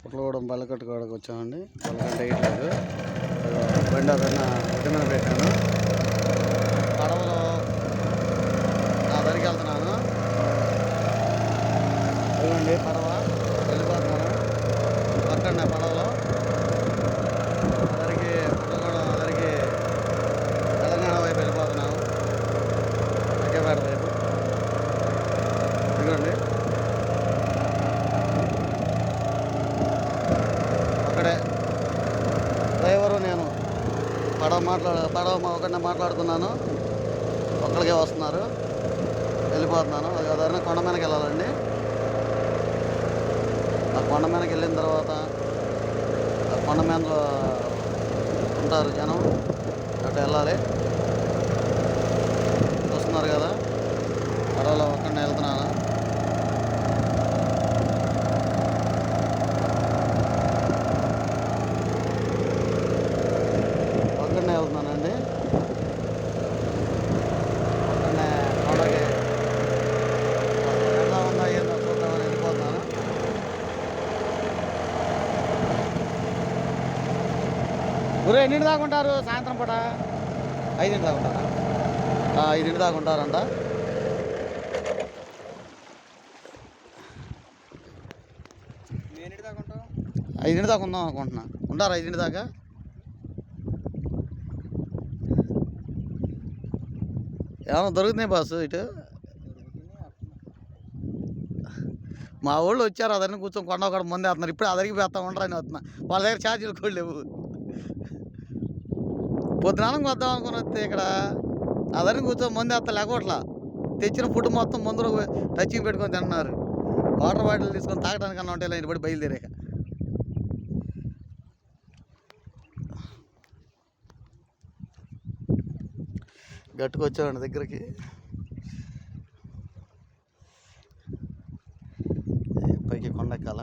పుట్లగూడెం బల్లకట్టు కాడకు వచ్చామండి. బల్లకట్టు వేయట్లేదు, బండి అదన్నా ఒడ్డు మీద పెట్టాను. పడవలో నా దగ్గరికి వెళ్తున్నాను. ఇదిగోండి పడవ, వెళ్ళిపోతున్నాను. పక్కన పడవలో అదరికి పుట్లగూడెం అదరికి తెలంగాణ వైపు వెళ్ళిపోతున్నాను, అగ్గేపేట వైపు. ఇదిగోండి అక్కడే డ్రైవరు నేను పడవ ఒకటే మాట్లాడుతున్నాను. ఒక్కడికే వస్తున్నారు, వెళ్ళిపోతున్నాను. అది అదైనా కొండ మీదకి వెళ్ళాలండి. ఆ కొండ మీదకి వెళ్ళిన తర్వాత ఆ కొండ మీద ఉంటారు జనం, అటు వెళ్ళాలి. చూస్తున్నారు కదా, పడవలో ఒక్కడినే వెళ్తున్నాను. ఒక్కడినే వెళ్తున్నానండి. ఒక్కడినే కొండకి ఎలా ఉందా ఏందో చూద్దామని వెళ్ళిపోతున్నాను. గురు ఎన్నింటి దాకా ఉంటారు? సాయంత్రం పూట 5 దాకా ఉంటారా? 5 దాకా ఉంటారంట. ఎన్నింటి దాకా ఉంటావు? 5 దాకా ఉందాం అనుకుంటున్నా. ఉంటారు 5 దాకా? ఏమన్నా దొరుకుతున్నాయి బాసు ఇటు? మా వాళ్ళు వచ్చారు, అదన్నీ కూర్చొని కొండ ఒకటి ముందే వస్తున్నారు. ఇప్పుడు అదరికి పోతా ఉండరని వస్తున్నా. వాళ్ళ దగ్గర ఛార్జీలు కూడా లేవు. పొద్దునాలకు వద్దాం అనుకుని వస్తే ఇక్కడ అదన్నీ కూర్చొని ముందే వస్తా, లేకపోట్లా తెచ్చిన ఫుడ్ మొత్తం ముందర టచింగ్ పెట్టుకొని తింటున్నారు. వాటర్ బాటిల్ తీసుకొని తాగడానికి అన్న ఉంటే ఇలా పడి బయలుదేరాక గట్టుకు వచ్చామండి దగ్గరికి. పైకి కొండెక్కాల,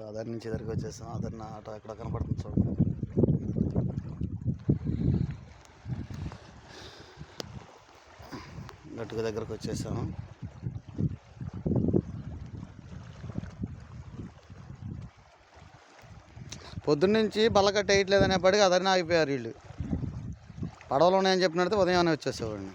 అదరి నుంచి దగ్గరికి వచ్చేసాం. అదన్న ఆటో ఎక్కడ కనపడుతుంది చూడండి. గట్టుకు దగ్గరకు వచ్చేసాము. పొద్దున్నుంచి బల్లకట్ట వేయట్లేదనేప్పటికీ అదరిని ఆగిపోయారు వీళ్ళు. పడవలో ఉన్నాయని చెప్పినట్టు ఉదయాన్నే వచ్చేసేవాడిని.